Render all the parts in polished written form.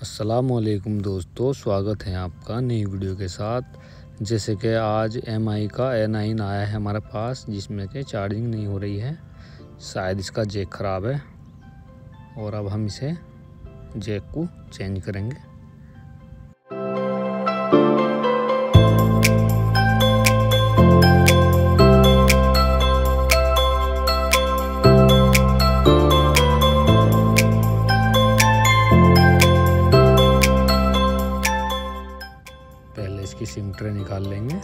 अस्सलामुअलैकुम दोस्तों, स्वागत है आपका नई वीडियो के साथ। जैसे कि आज MI का A9 आया है हमारे पास, जिसमें कि चार्जिंग नहीं हो रही है, शायद इसका जैक ख़राब है और अब हम इसे जैक को चेंज करेंगे। पहले इसकी सिम ट्रे निकाल लेंगे।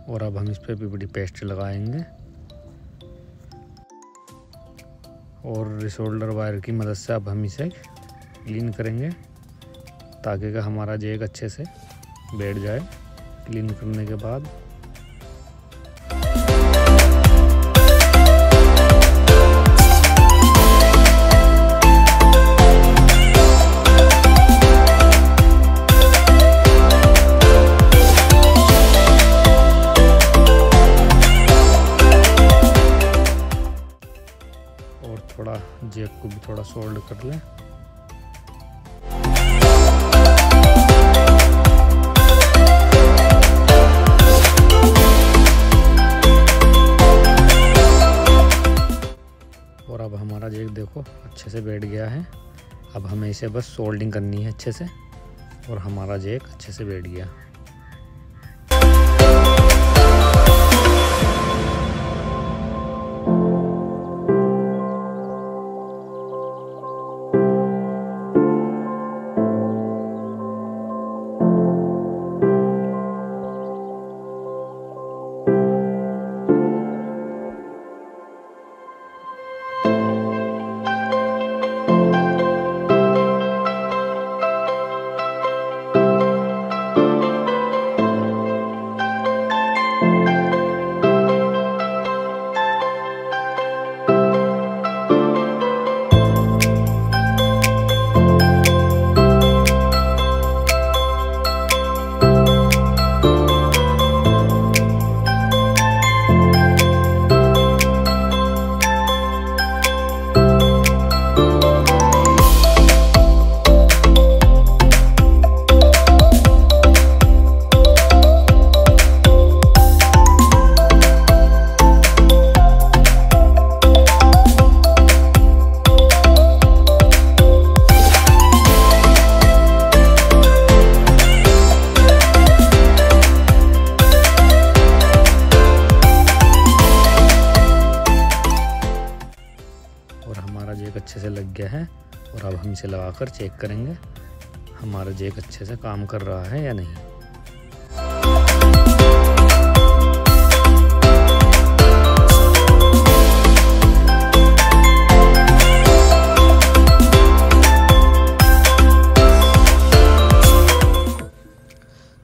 और अब हम इस पे भी बड़ी पेस्ट लगाएंगे और रिसोल्डर वायर की मदद से अब हम इसे क्लीन करेंगे ताकि हमारा जैक अच्छे से बैठ जाए। क्लीन करने के बाद थोड़ा जैक को भी थोड़ा सोल्ड कर लें। और अब हमारा जैक देखो अच्छे से बैठ गया है। अब हमें इसे बस सोल्डिंग करनी है अच्छे से और हमारा जैक अच्छे से बैठ गया। और हमारा जैक अच्छे से लग गया है और अब हम इसे लगाकर चेक करेंगे हमारा जैक अच्छे से काम कर रहा है या नहीं।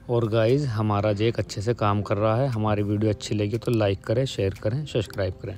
और गाइज़, हमारा जैक अच्छे से काम कर रहा है। हमारी वीडियो अच्छी लगी तो लाइक करें, शेयर करें, सब्सक्राइब करें।